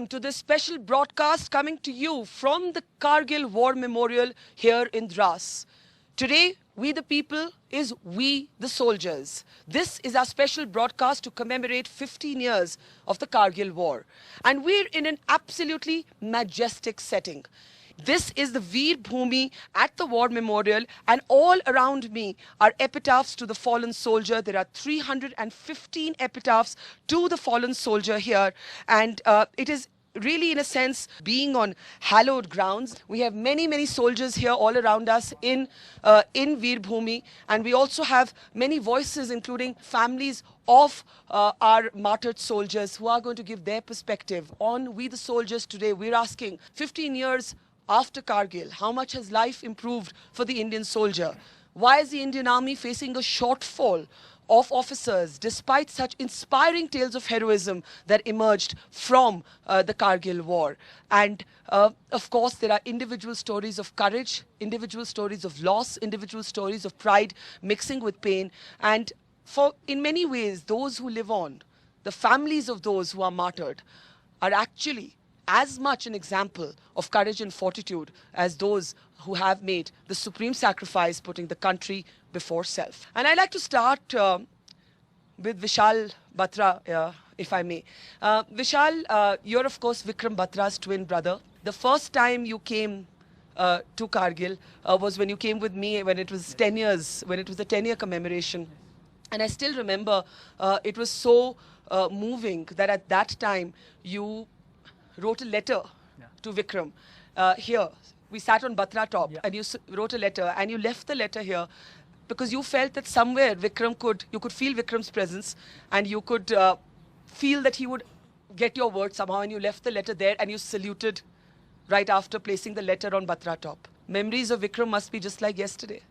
welcome to this special broadcast coming to you from the Kargil War Memorial here in Dras. Today, We the People is We the Soldiers. This is our special broadcast to commemorate 15 years of the Kargil War. And we're in an absolutely majestic setting. This is the Veer Bhumi at the War Memorial, and all around me are epitaphs to the fallen soldier. There are 315 epitaphs to the fallen soldier here, and it is really, in a sense, being on hallowed grounds. We have many soldiers here all around us in Veer Bhumi, and we also have many voices, including families of our martyred soldiers, who are going to give their perspective on We the Soldiers today. We're asking, 15 years after Kargil, how much has life improved for the Indian soldier? Why is the Indian Army facing a shortfall of officers despite such inspiring tales of heroism that emerged from the Kargil War? And of course, there are individual stories of courage, individual stories of loss, individual stories of pride mixing with pain. And in many ways, those who live on, the families of those who are martyred, are actually as much an example of courage and fortitude as those who have made the supreme sacrifice, putting the country before self. And I'd like to start with Vishal Batra, if I may. Vishal, you're of course Vikram Batra's twin brother. The first time you came to Kargil was when you came with me when it was 10 years, when it was the 10-year commemoration. And I still remember it was so moving that at that time you wrote a letter to Vikram here. We sat on Batra Top, and you wrote a letter, and you left the letter here because you felt that somewhere you could feel Vikram's presence, and you could feel that he would get your word somehow, and you left the letter there, and you saluted right after placing the letter on Batra Top. Memories of Vikram must be just like yesterday.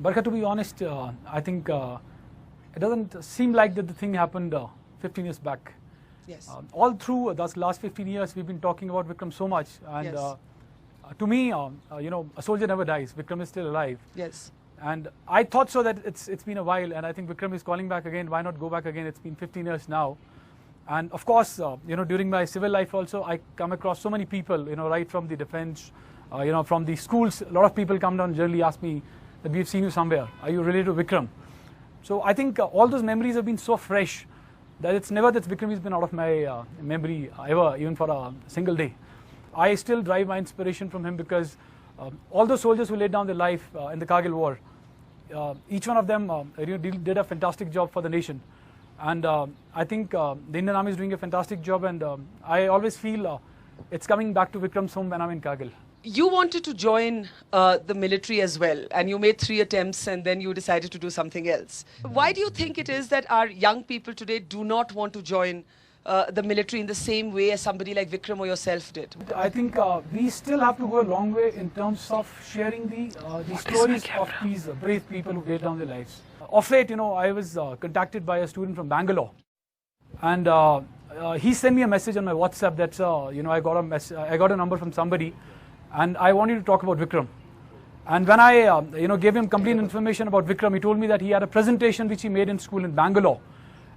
Barkha, to be honest, I think it doesn't seem like that the thing happened 15 years back. Yes. All through those last 15 years, we've been talking about Vikram so much. And yes. To me, you know, a soldier never dies. Vikram is still alive. Yes. And I thought so that it's been a while, and I think Vikram is calling back again. Why not go back again? It's been 15 years now. And of course, you know, during my civil life also, I come across so many people, you know, right from the defense, you know, from the schools. A lot of people come down and generally ask me that we've seen you somewhere. Are you related to Vikram? So I think all those memories have been so fresh that it's never that Vikram has been out of my memory ever, even for a single day. I still derive my inspiration from him because all those soldiers who laid down their life in the Kargil War, each one of them did a fantastic job for the nation. And I think the Indian Army is doing a fantastic job, and I always feel it's coming back to Vikram's home when I'm in Kargil. You wanted to join the military as well, and you made 3 attempts, and then you decided to do something else. Why do you think it is that our young people today do not want to join the military in the same way as somebody like Vikram or yourself did? I think we still have to go a long way in terms of sharing the stories of these brave people who laid down their lives. Of late, you know, I was contacted by a student from Bangalore, and he sent me a message on my WhatsApp that you know, I got a number from somebody, and I wanted to talk about Vikram. And when I you know, gave him complete information about Vikram, he told me that he had a presentation which he made in school in Bangalore,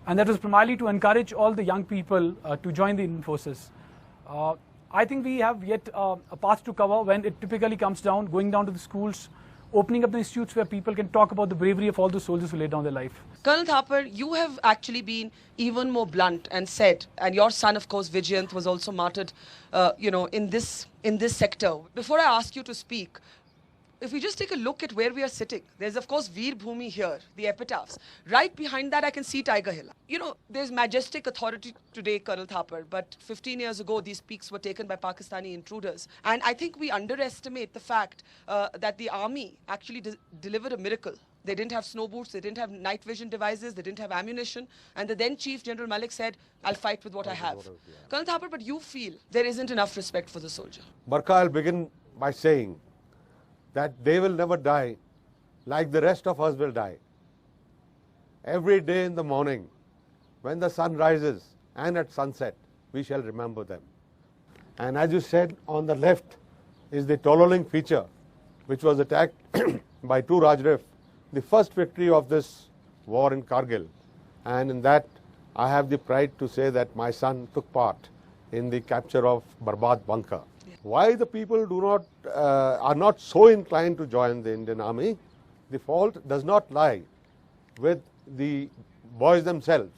and that was primarily to encourage all the young people to join the Indian forces. I think we have yet a path to cover when it typically comes down, going down to the schools, opening up the institutes where people can talk about the bravery of all those soldiers who laid down their life. Colonel Thapar, you have actually been even more blunt and said, and your son, of course, Vijayant, was also martyred, you know, in this sector. Before I ask you to speak, if we just take a look at where we are sitting, there's of course Veer Bhumi here, the epitaphs. Right behind that, I can see Tiger Hill. You know, there's majestic authority today, Colonel Thapar, but 15 years ago, these peaks were taken by Pakistani intruders. And I think we underestimate the fact that the army actually delivered a miracle. They didn't have snow boots, they didn't have night vision devices, they didn't have ammunition. And the then Chief General Malik said, I'll fight with what I have. Colonel Thapar, but you feel there isn't enough respect for the soldier. Barkha, I'll begin by saying that they will never die like the rest of us will die. Every day in the morning, when the sun rises and at sunset, we shall remember them. And as you said, on the left is the Tololing feature, which was attacked by 2 Rajrif, the first victory of this war in Kargil. And in that, I have the pride to say that my son took part in the capture of Barbad bunker. Why the people are not so inclined to join the Indian Army? The fault does not lie with the boys themselves.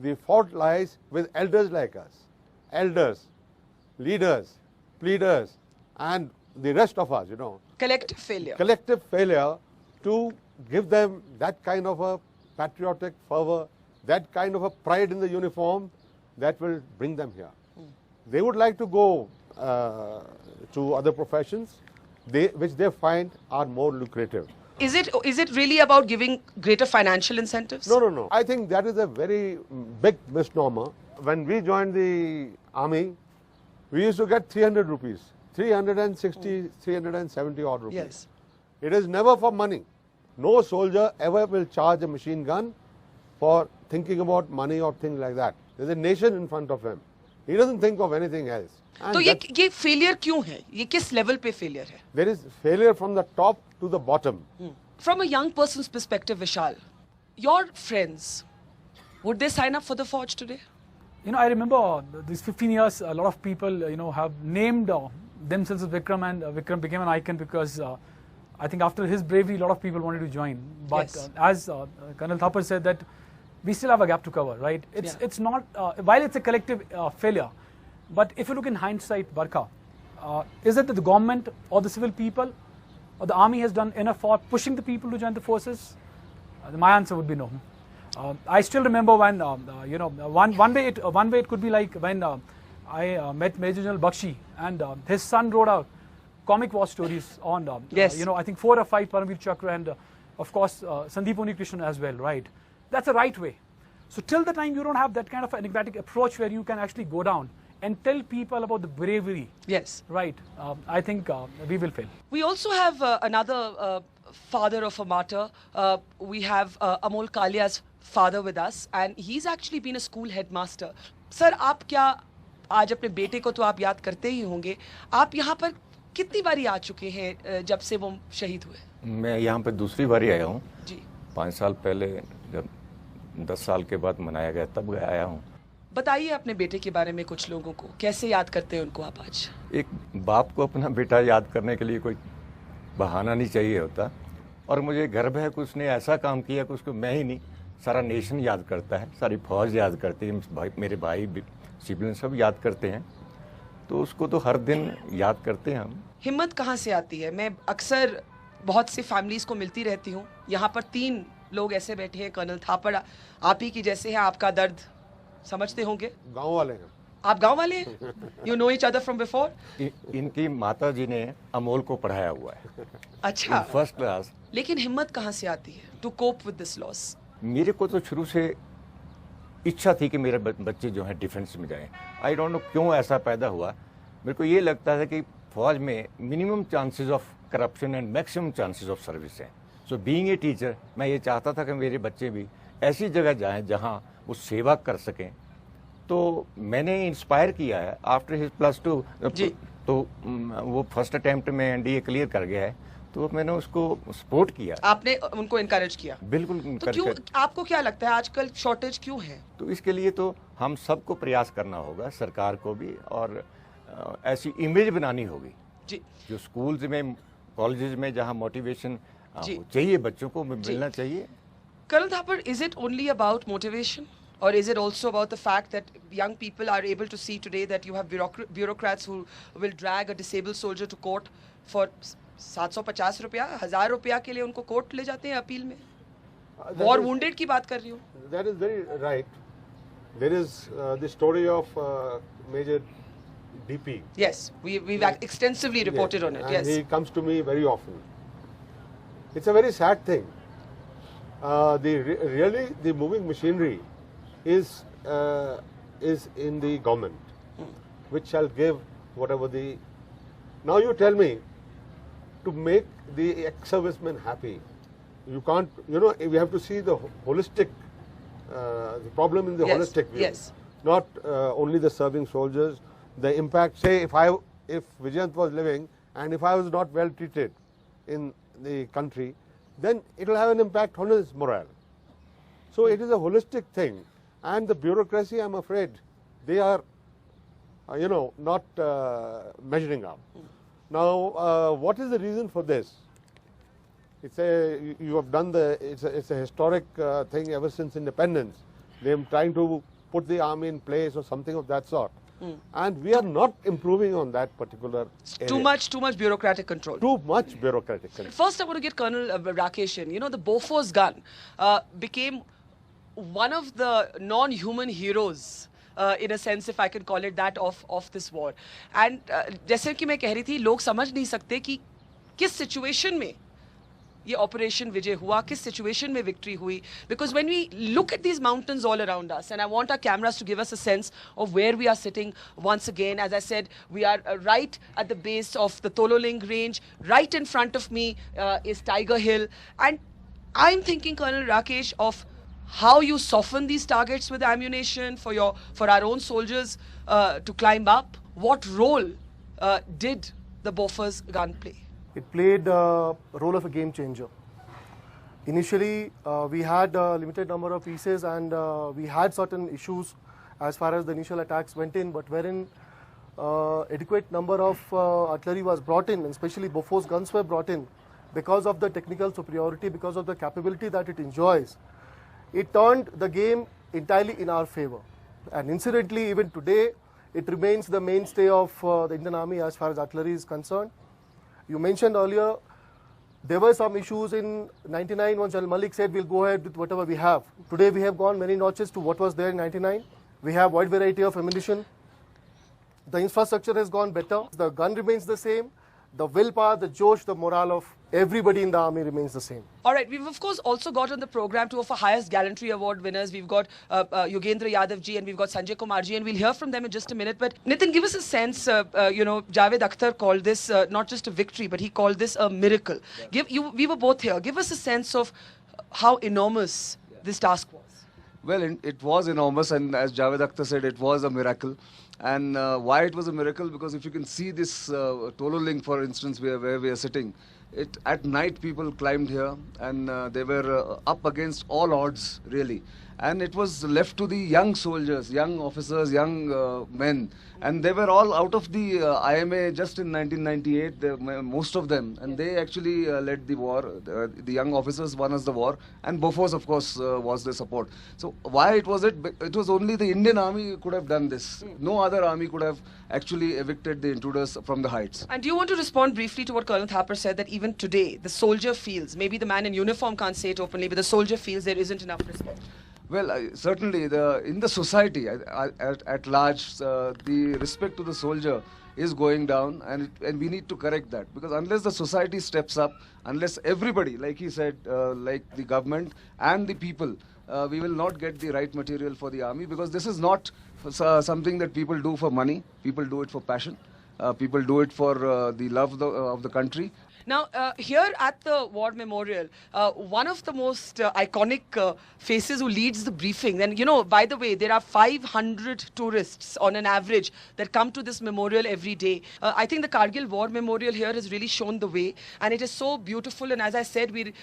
The fault lies with elders like us, elders, leaders, pleaders, and the rest of us, Collective failure. Collective failure to give them that kind of a patriotic fervor, that kind of a pride in the uniform that will bring them here. They would like to go to other professions which they find are more lucrative. Is it really about giving greater financial incentives? No. I think that is a very big misnomer. When we joined the army, we used to get 300 rupees, 360, 370 odd rupees. Yes. It is never for money. No soldier ever will charge a machine gun for thinking about money or things like that. There's a nation in front of him. He doesn't think of anything else. And तो ये failure क्यों है? ये किस level पे failure है? there is failure from the top to the bottom. From a young person's perspective, Vishal, your friends, would they sign up for the forge today? I remember these 15 years, a lot of people, have named themselves as Vikram, and Vikram became an icon because I think after his bravery, a lot of people wanted to join. But Yes. As Colonel Thapar said, that we still have a gap to cover, right? It's not, while it's a collective failure, but if you look in hindsight, Barkha, is it that the government or the civil people or the army has done enough for pushing the people to join the forces? My answer would be no. I still remember when, one way it could be like when I met Major General Bakshi and his son wrote out comic war stories on, Yes. I think 4 or 5 Paramveer Chakra and of course Sandeep Unikrishnan as well, right? That's the right way. So till the time you don't have that kind of enigmatic approach where you can actually go down and tell people about the bravery, Yes. right? I think we will fail. We also have another father of a martyr. We have Amol Kalia's father with us, and he's actually been a school headmaster. Sir, आप क्या आज अपने बेटे को तो आप याद करते ही होंगे. आप यहाँ पर कितनी बारी आ चुके हैं जब से वो शहीद हुए? मैं यहाँ पे दूसरी बारी आया हूँ. जी. 5 साल पहले जब 10 साल के बाद मनाया गया तब आया हूँ. बताइए अपने बेटे के बारे में कुछ लोगों को, कैसे याद करते हैं उनको आप आज? एक बाप को अपना बेटा याद करने के लिए कोई बहाना नहीं चाहिए होता, और मुझे गर्व है कि उसने ऐसा काम किया कि उसको मैं ही नहीं, सारा नेशन याद करता है, सारी फौज याद करती है, मेरे भाई सिबलिंग सब याद करते हैं, तो उसको तो हर दिन याद करते हैं हम. हिम्मत कहाँ से आती है? मैं अक्सर बहुत सी फैमिलीज को मिलती रहती हूँ. यहाँ पर 3 लोग ऐसे बैठे हैं, कर्नल थापड़ आप ही की जैसे हैं, आपका दर्द समझते होंगे. गांव वाले हैं. आप गांव वाले हैं? You know each other from before? इनकी माता जी ने अमोल को पढ़ाया हुआ है. अच्छा. First class. लेकिन हिम्मत कहाँ से आती है to cope with this loss? मेरे को तो शुरू से इच्छा थी कि मेरे बच्चे जो हैं डिफेंस में जाएं. आई डोंट नो क्यों ऐसा पैदा हुआ. मेरे को ये लगता है कि फौज में minimum chances of corruption and maximum chances of service हैं. सो बीइंग ए टीचर मैं ये चाहता था कि मेरे बच्चे भी ऐसी जगह जाएं जहां वो सेवा कर सकें. तो मैंने इंस्पायर किया है. आफ्टर हिज +2 तो वो फर्स्ट अटेम्प्ट में एनडीए क्लियर कर गया है, तो मैंने उसको सपोर्ट किया. आपने उनको इनकरेज किया? बिल्कुल. तो क्यों, आपको क्या लगता है आजकल शॉर्टेज क्यों है? तो इसके लिए तो हम सबको प्रयास करना होगा, सरकार को भी, और ऐसी इमेज बनानी होगी जी. जो स्कूल्स में, कॉलेजेस में जहां मोटिवेशन जी. चाहिए बच्चों को मिलना चाहिए. Colonel Thapar, is it only about motivation, or is it also about the fact that young people are able to see today that you have bureaucrats who will drag a disabled soldier to court for 750 रुपया, 1000 रुपया के लिए उनको court ले जाते हैं appeal में? War wounded की बात कर रही हूँ. That is very right. There is the story of Major DP. Yes, we've extensively reported on it. And Yes. he comes to me very often. It's a very sad thing. Really the moving machinery is in the government, which shall give whatever the. Now you tell me, to make the ex-servicemen happy, you can't. We have to see the holistic, the problem in the Yes, holistic view. yes. Not only the serving soldiers. The impact. Say if Vijayant was living and if I was not well treated in the country, then it will have an impact on his morale. So it is a holistic thing, and the bureaucracy, I'm afraid, they are not measuring up. Now, what is the reason for this? You have done it's a historic thing ever since independence. They're trying to put the army in place or something of that sort. And we are not improving on that particular area. Too much bureaucratic control. Too much bureaucratic control. First, I want to get Colonel Rakesh in. The Bofors gun became one of the non-human heroes, in a sense, if I can call it that, of this war. And जैसे कि मैं कह रही थी, लोग समझ नहीं सकते कि किस situation में ये ऑपरेशन विजय हुआ, किस सिचुएशन में विक्ट्री हुई. Because when we look at these mountains all around us, and I want our cameras to give us a sense of where we are sitting once again. As I said, we are right at the base of the Tololing range. Right in front of me is Tiger Hill, and I'm thinking, Colonel Rakesh, of how you soften these targets with ammunition for our own soldiers to climb up. What role did the Bofors gun play? It played a role of a game changer. Initially, we had a limited number of pieces, and we had certain issues as far as the initial attacks went in, but wherein adequate number of artillery was brought in, and especially Bofors guns were brought in, because of the technical superiority, because of the capability that it enjoys, it turned the game entirely in our favor. And incidentally, even today, it remains the mainstay of the Indian Army as far as artillery is concerned. You mentioned earlier, there were some issues in 99 when General Malik said we'll go ahead with whatever we have. Today we have gone many notches to what was there in 99. We have wide variety of ammunition. The infrastructure has gone better. The gun remains the same. The willpower, the josh, the morale of everybody in the army remains the same. All right, we've of course also got on the program two of our highest gallantry award winners. We've got Yogendra Yadav ji and we've got Sanjay Kumar ji, and we'll hear from them in just a minute. But Nitin, give us a sense. Javed Akhtar called this not just a victory, but he called this a miracle. We were both here. Give us a sense of how enormous this task was. Well, it was enormous, and as Javed Akhtar said, it was a miracle. And why it was a miracle? Because if you can see this Tololing, for instance, where we are sitting, at night people climbed here, and they were up against all odds, really. And it was left to the young soldiers, young officers, young men, and they were all out of the IMA just in 1998, most of them, and they actually led the war. The young officers won us the war, and Bofors, of course, was their support. So why it was it? It was only the Indian Army could have done this. No other army could have actually evicted the intruders from the heights. And do you want to respond briefly to what Colonel Thapar said, that even today the soldier feels, maybe the man in uniform can't say it openly, but the soldier feels there isn't enough respect? Well, certainly in the society at large, the respect to the soldier is going down, and we need to correct that, because unless the society steps up, unless everybody, like he said, like the government and the people, we will not get the right material for the army, because this is not something that people do for money. People do it for passion. People do it for the love of the country. Now, here at the War Memorial, one of the most iconic faces who leads the briefing, and by the way, there are 500 tourists on an average that come to this memorial every day. I think the Kargil War Memorial here has really shown the way, and it is so beautiful. And as I said, we're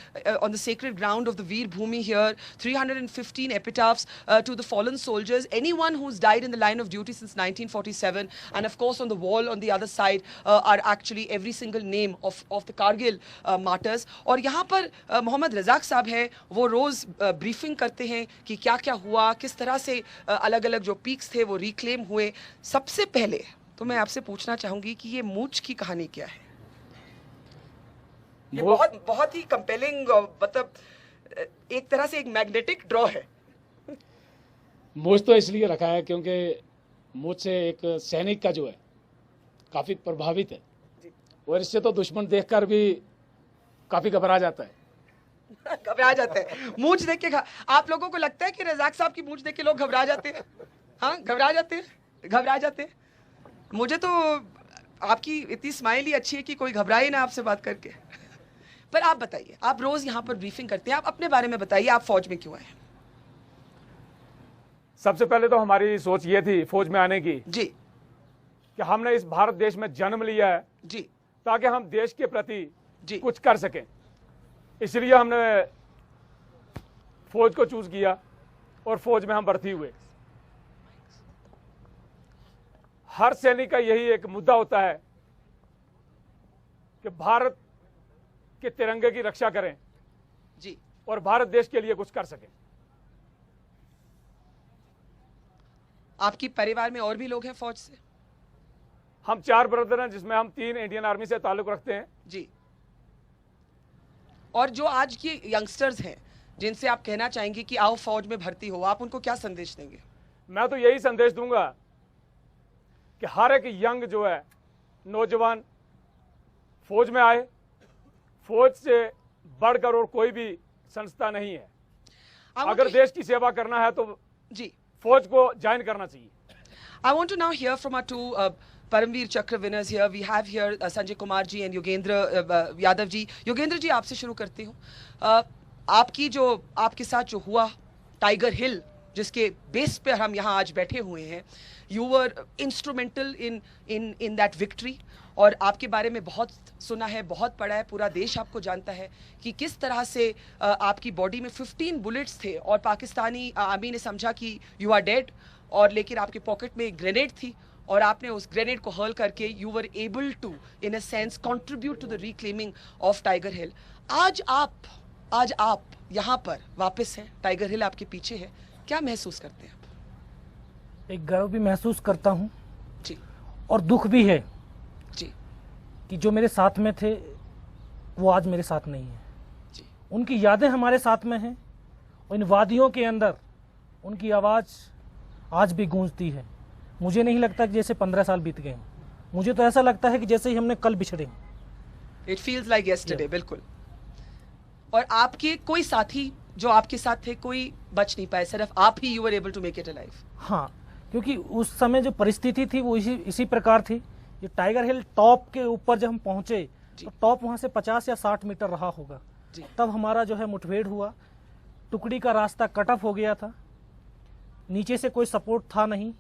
on the sacred ground of the Veer Bhumi here, 315 epitaphs to the fallen soldiers, anyone who's died in the line of duty since 1947. And of course, on the wall on the other side are actually every single name of the Kargil martyrs. और यहाँ पर मोहम्मद रज़ाक साहब हैं, वो रोज़ briefing करते हैं कि क्या क्या हुआ, किस तरह से अलग अलग जो पीक्स थे वो रिक्लेम हुए. सबसे पहले तो मैं आपसे पूछना चाहूँगी कि ये मूंछ की कहानी क्या है? ये बहुत ही कंपेलिंग, मतलब एक तरह से एक मैग्नेटिक ड्रॉ है. मूंछ तो इसलिए रखा है क्योंकि मूंछ से एक सैनिक का जो है काफ़ी प्रभावित है, और इससे तो दुश्मन देखकर भी काफी घबरा जाता है. घबरा जाते हैं मूंछ देख के. आप लोगों को लगता है कि रज़ाक साहब की मूंछ देख के लोग घबरा जाते हैं? हाँ, घबरा जाते हैं. मुझे तो आपकी इतनी स्माइल ही अच्छी है कि कोई घबराए ना आपसे बात करके. पर आप बताइए, आप रोज यहाँ पर ब्रीफिंग करते हैं, आप अपने बारे में बताइए, आप फौज में क्यों आए? सबसे पहले तो हमारी सोच ये थी फौज में आने की जी, कि हमने इस भारत देश में जन्म लिया है जी, ताकि हम देश के प्रति जी कुछ कर सकें. इसलिए हमने फौज को चूज किया और फौज में हम भर्ती हुए. हर सैनिक का यही एक मुद्दा होता है कि भारत के तिरंगे की रक्षा करें जी। और भारत देश के लिए कुछ कर सकें। आपकी परिवार में और भी लोग हैं फौज से? हम 4 ब्रदर हैं, जिसमें हम 3 इंडियन आर्मी से ताल्लुक रखते हैं। जी। और जो आज के यंगस्टर्स हैं जिनसे आप कहना चाहेंगे कि आओ फौज में भर्ती हो, आप उनको क्या संदेश देंगे? मैं तो यही संदेश दूंगा कि हर एक यंग जो है नौजवान फौज में आए। फौज से बढ़कर और कोई भी संस्था नहीं है। अगर देश की सेवा करना है तो जी फौज को ज्वाइन करना चाहिए। I want to now hear from our two Paramveer Chakra winners here. We have here Sanjay Kumar ji and Yogendra Yadav ji. Yogendra ji, आपसे शुरू करती हूँ। आपके साथ जो हुआ टाइगर हिल, जिसके बेस पे हम यहाँ आज बैठे हुए हैं, you were instrumental in that victory. और आपके बारे में बहुत सुना है, बहुत पढ़ा है, पूरा देश आपको जानता है कि किस तरह से आपकी बॉडी में 15 बुलेट्स थे और पाकिस्तानी आर्मी ने समझा कि यू आर डेड, और लेकिन आपके पॉकेट में एक ग्रेनेड थी और आपने उस ग्रेनेड को हर्ल करके you were able to in a sense contribute to the reclaiming of Tiger Hill. आज आप यहाँ पर वापस हैं, टाइगर हिल आपके पीछे है, क्या महसूस करते हैं आप? एक गर्व भी महसूस करता हूँ जी, और दुख भी है जी, कि जो मेरे साथ में थे वो आज मेरे साथ नहीं है। जी, उनकी यादें हमारे साथ में हैं और इन वादियों के अंदर उनकी आवाज़ आज भी गूंजती है। मुझे नहीं लगता कि जैसे 15 साल बीत गए हैं, मुझे तो ऐसा लगता है कि जैसे ही हमने कल बिछड़े हैं। It feels like yesterday. बिल्कुल। और आपके कोई साथी जो आपके साथ थे, कोई बच नहीं पाए, सिर्फ आप ही you were able to make it alive. हाँ, क्योंकि उस समय जो परिस्थिति थी वो इसी प्रकार थी। ये टाइगर हिल टॉप के ऊपर जब हम पहुंचे तो टॉप वहां से 50 या 60 मीटर रहा होगा, तब हमारा जो है मुठभेड़ हुआ। टुकड़ी का रास्ता कट ऑफ हो गया था, नीचे से कोई सपोर्ट था नहीं।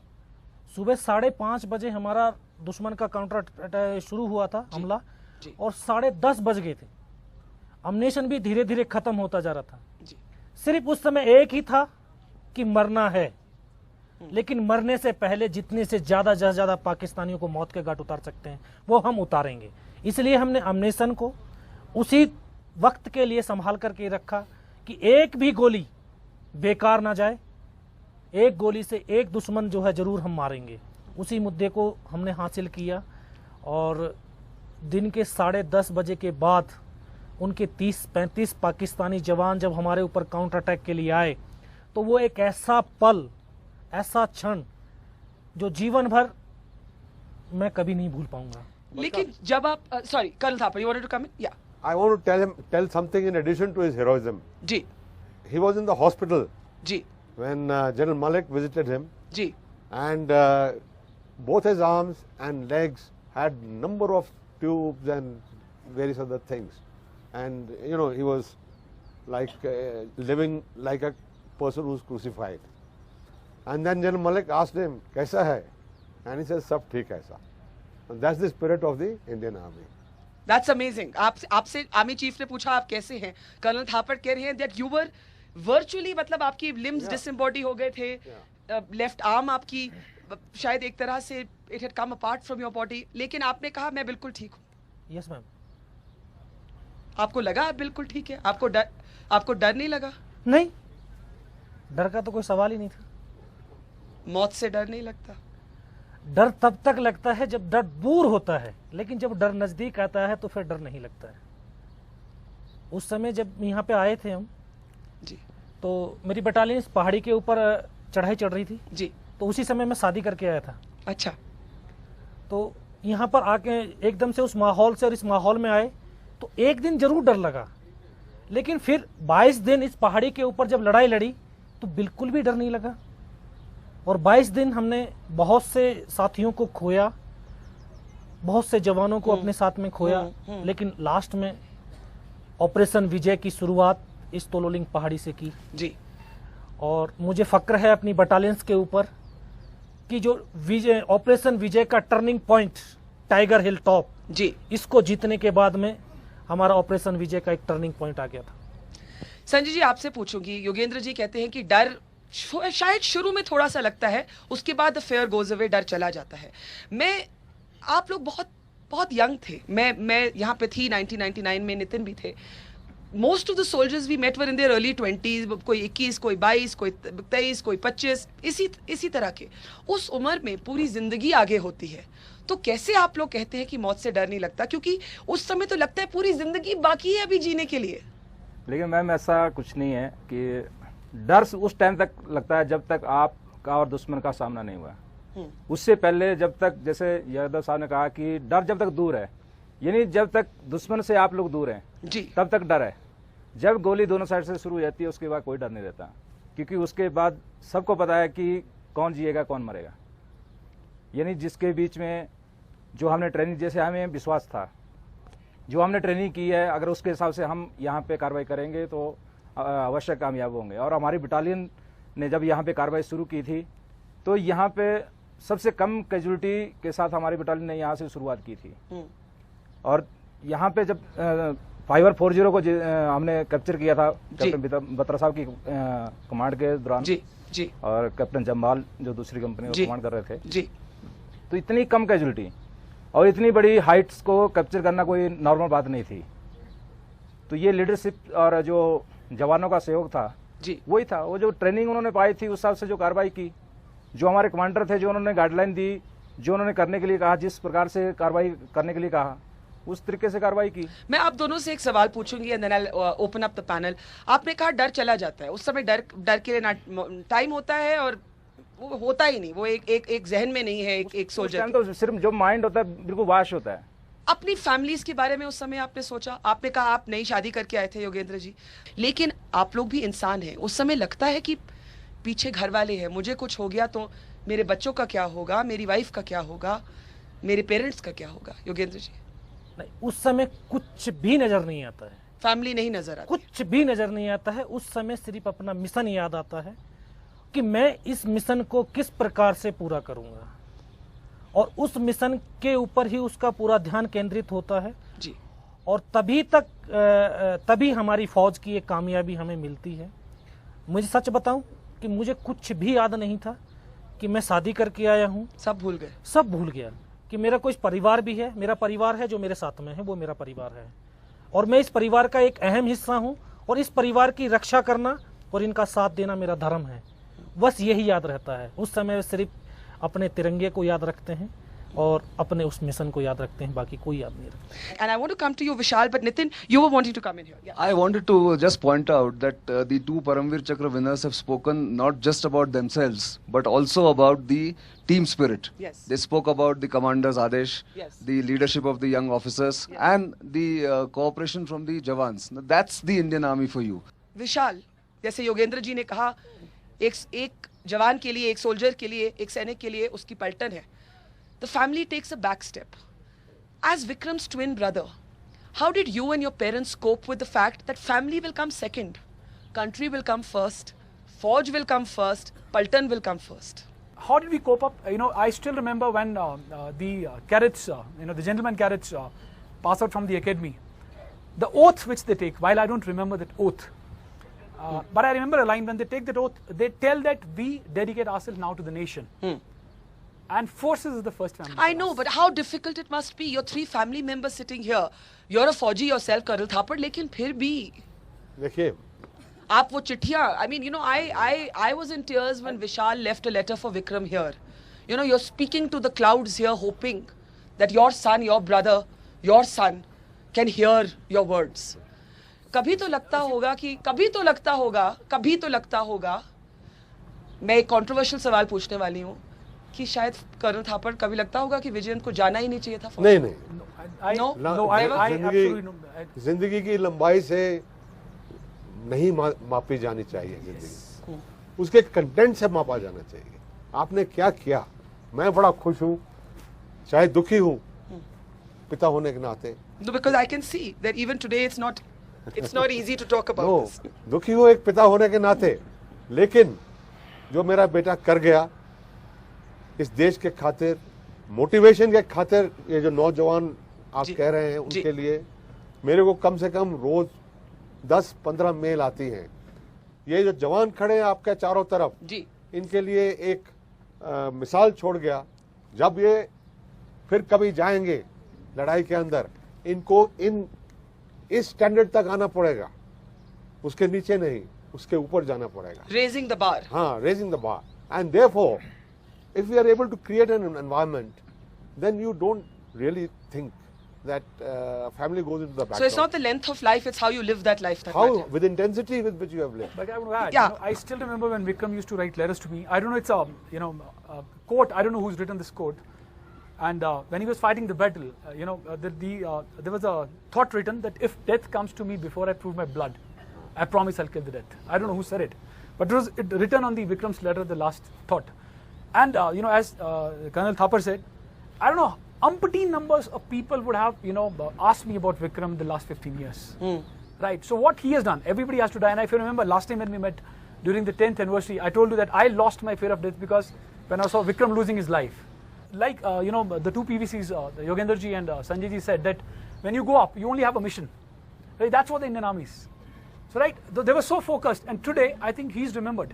सुबह 5:30 बजे हमारा दुश्मन का काउंटर अटैक शुरू हुआ था, हमला, और 10:30 बज गए थे। अम्नेशन भी धीरे धीरे खत्म होता जा रहा था। सिर्फ उस समय एक ही था कि मरना है, लेकिन मरने से पहले जितने से ज्यादा पाकिस्तानियों को मौत के घाट उतार सकते हैं वो हम उतारेंगे। इसलिए हमने अम्नेशन को उसी वक्त के लिए संभाल करके रखा कि एक भी गोली बेकार ना जाए। एक गोली से एक दुश्मन जो है जरूर हम मारेंगे। उसी मुद्दे को हमने हासिल किया, और दिन के 10:30 बजे के बाद उनके 30-35 पाकिस्तानी जवान जब हमारे ऊपर काउंटर अटैक के लिए आए, तो वो एक ऐसा पल, ऐसा क्षण जो जीवन भर मैं कभी नहीं भूल पाऊंगा। लेकिन जब आप sorry colonel Thapar, you wanted to come in? Yeah, I want to tell something in addition to his heroism. जी, He was in the hospital जी, when General Malik visited him, जी, and both his arms and legs had number of tubes and various other things, and you know, he was like living like a person who's crucified. And then General Malik asked him, "Kaisa hai?" And he says, "Sab theek hai, sir." And that's the spirit of the Indian Army. That's amazing. आपसे army chief ने पूछा आप कैसे हैं, colonel Thapar कह रहे हैं that you were virtually, मतलब आपकी limbs disembody हो गए थे, लेफ्ट आर्म आपकी शायद एक तरह से it had come apart from your body, लेकिन आपने कहा मैं बिल्कुल ठीक हूँ। Yes ma'am. आपको लगा आप बिल्कुल ठीक है? आपको डर नहीं लगा? नहीं, डर का तो कोई सवाल ही नहीं था। मौत से डर नहीं लगता? डर तब तक लगता है जब डर दूर होता है, लेकिन जब डर नजदीक आता है तो फिर डर नहीं लगता है। उस समय जब यहाँ पे आए थे हम जी, तो मेरी बटालियन इस पहाड़ी के ऊपर चढ़ाई चढ़ रही थी जी, तो उसी समय मैं शादी करके आया था। अच्छा, तो यहाँ पर आके एकदम से उस माहौल से और इस माहौल में आए तो एक दिन जरूर डर लगा, लेकिन फिर 22 दिन इस पहाड़ी के ऊपर जब लड़ाई लड़ी तो बिल्कुल भी डर नहीं लगा। और 22 दिन हमने बहुत से साथियों को खोया, बहुत से जवानों को अपने साथ में खोया, लेकिन लास्ट में ऑपरेशन विजय की शुरुआत इस तोलोलिंग पहाड़ी से की जी। और मुझे फक्र है अपनी बटालियंस के ऊपर कि जो विजय, ऑपरेशन विजय का turning point Tiger Hill top ji, इसको जीतने के बाद में हमारा ऑपरेशन विजय का एक टर्निंग पॉइंट आ गया था। संजय जी आपसे पूछूंगी, योगेंद्र जी कहते हैं कि डर शायद शुरू में थोड़ा सा लगता है, उसके बाद द फेयर गोज अवे, डर चला जाता है। आप लोग बहुत बहुत यंग थे, मैं यहाँ पे थी 1999 में, नितिन भी थे। Most of the soldiers we met were in their early 20s, कोई 21, कोई 22, कोई 23, कोई 25, इसी तरह के। उस उम्र में पूरी जिंदगी आगे होती है, तो कैसे आप लोग कहते हैं कि मौत से डर नहीं लगता? क्योंकि उस समय तो लगता है पूरी जिंदगी बाकी है अभी जीने के लिए। लेकिन मैम ऐसा कुछ नहीं है कि डर उस टाइम तक लगता है जब तक आपका और दुश्मन का सामना नहीं हुआ। उससे पहले जब तक, जैसे यादव साहब ने कहा कि डर जब तक दूर है, यानी जब तक दुश्मन से आप लोग दूर हैं जी, तब तक डर है। जब गोली दोनों साइड से शुरू हो जाती है उसके बाद कोई डर नहीं रहता, क्योंकि उसके बाद सबको पता है कि कौन जिएगा कौन मरेगा। यानी जिसके बीच में जो हमने ट्रेनिंग, जैसे हमें विश्वास था, जो हमने ट्रेनिंग की है, अगर उसके हिसाब से हम यहाँ पे कार्रवाई करेंगे तो अवश्य कामयाब होंगे। और हमारी बटालियन ने जब यहाँ पे कार्रवाई शुरू की थी तो यहाँ पे सबसे कम कैजुअलिटी के साथ हमारी बटालियन ने यहाँ से शुरुआत की थी। और यहाँ पे जब 540 को हमने कैप्चर किया था कैप्टन बत्रा साहब की कमांड के दौरान जी, और कैप्टन जम्बाल जो दूसरी कंपनी को कमांड कर रहे थे जी, तो इतनी कम कैजुअलिटी और इतनी बड़ी हाइट्स को कैप्चर करना कोई नॉर्मल बात नहीं थी। तो ये लीडरशिप और जो जवानों का सहयोग था जी, वही था। वो जो ट्रेनिंग उन्होंने पाई थी उस हिसाब से जो कार्रवाई की, जो हमारे कमांडर थे, जो उन्होंने गाइडलाइन दी, जो उन्होंने करने के लिए कहा, जिस प्रकार से कार्रवाई करने के लिए कहा, उस तरीके से कार्रवाई की। मैं आप दोनों से एक सवाल पूछूंगी and then I open up the panel. आपने कहा डर चला जाता है, उस समय डर के लिए ना टाइम होता है और वो होता ही नहीं, वो एक जहन में नहीं है एक सोल्जर। तो सिर्फ जो माइंड होता है बिल्कुल वाश होता है। अपनी फैमिलीज के बारे में उस समय आपने सोचा? आपने कहा आप नई शादी करके आए थे योगेंद्र जी, लेकिन आप लोग भी इंसान हैं। उस समय लगता है कि पीछे घर वाले हैं, मुझे कुछ हो गया तो मेरे बच्चों का क्या होगा, मेरी वाइफ का क्या होगा, मेरे पेरेंट्स का क्या होगा? योगेंद्र जी नहीं, उस समय कुछ भी नजर नहीं आता है, फैमिली नहीं नजर आती, कुछ भी नजर नहीं आता है। उस समय सिर्फ अपना मिशन याद आता है कि मैं इस मिशन को किस प्रकार से पूरा करूंगा, और उस मिशन के ऊपर ही उसका पूरा ध्यान केंद्रित होता है जी। और तभी हमारी फौज की एक कामयाबी हमें मिलती है। मुझे सच बताऊं कि मुझे कुछ भी याद नहीं था कि मैं शादी करके आया हूं, सब भूल गए, सब भूल गया कि मेरा कोई परिवार भी है। मेरा परिवार है जो मेरे साथ में है, वो मेरा परिवार है और मैं इस परिवार का एक अहम हिस्सा हूं और इस परिवार की रक्षा करना और इनका साथ देना मेरा धर्म है। बस यही याद रहता है। उस समय सिर्फ अपने तिरंगे को याद रखते हैं और अपने उस मिशन को याद रखते हैं, बाकी कोई याद नहीं रखता। And I want to come to you, Vishal, but Nitin, you were wanting to come in here. Yeah. I wanted to just point out that the two Paramveer Chakra winners have spoken not just about themselves, but also about the team spirit. Yes. They spoke about the commander's Adesh, Yes. the leadership of the young officers, Yes. and the cooperation from the Jawans. Now, that's the Indian Army for you. विशाल, जैसे योगेंद्र जी ने कहा, एक जवान के लिए, एक soldier के लिए, एक सैनिक के लिए उसकी पलटन है। The family takes a back step. As Vikram's twin brother, how did you and your parents cope with the fact that family will come second, country will come first, Forge will come first, Paltan will come first? How did we cope up? I still remember when the cadets, the gentleman cadets pass out from the academy. The oath which they take, while I don't remember that oath, but I remember a line when they take that oath, they tell that we dedicate ourselves now to the nation. And forces is the first family. I know, but how difficult it must be. Your 3 family members sitting here. You're a Fauji yourself, Colonel Thapar, लेकिन फिर भी देखिए, आप वो चिट्ठियाँ, I mean, I was in tears when Vishal left a letter for Vikram here. You're speaking to the clouds here, hoping that your son, your brother, your son can hear your words. कभी तो लगता होगा, मैं एक controversial सवाल पूछने वाली हूँ कि शायद कर्नल थापड़ कभी लगता होगा कि विजयंत को जाना ही नहीं चाहिए था। नहीं, जिंदगी की लंबाई से नहीं मापी जानी चाहिए। जिंदगी उसके कंटेंट से मापा जाना चाहिए। आपने क्या किया? मैं बड़ा खुश हूँ, चाहे दुखी हूँ पिता होने के नाते। No, because I can see that even today it's not easy to talk about this. दुखी हूँ एक पिता होने के नाते, लेकिन जो मेरा बेटा कर गया इस देश के खातिर, मोटिवेशन के खातिर, ये जो नौजवान आप कह रहे हैं उनके लिए मेरे को कम से कम रोज 10-15 मेल आती हैं। ये जो जवान खड़े हैं आपके चारों तरफ जी, इनके लिए एक मिसाल छोड़ गया। जब ये फिर कभी जाएंगे लड़ाई के अंदर, इनको इस स्टैंडर्ड तक आना पड़ेगा, उसके नीचे नहीं, उसके ऊपर जाना पड़ेगा। Raising the bar. हाँ, raising the bar. And therefore if we are able to create an environment, then you don't really think that family goes into the background. So it's not the length of life, it's how you live that life that how matters. with intensity with which you have lived. But I want to add, Yeah. I still remember when Vikram used to write letters to me. I don't know, it's a a quote. I don't know who's written this quote. And when he was fighting the battle, there was a thought written that if death comes to me before I prove my blood, I promise I'll kill the death. I don't know who said it, but it was written on the Vikram's letter, the last thought. And as Colonel Thapar said, I don't know, umpteen numbers of people would have asked me about Vikram the last 15 years. Right. So what he has done, everybody has to die. And if you remember last time when we met during the 10th anniversary, I told you that I lost my fear of death because when I saw Vikram losing his life. Like the two PVCs, Yogendra ji and Sanjay ji said that when you go up, you only have a mission. Right? That's what the Indian Army is. So right, they were so focused, and today I think he's remembered.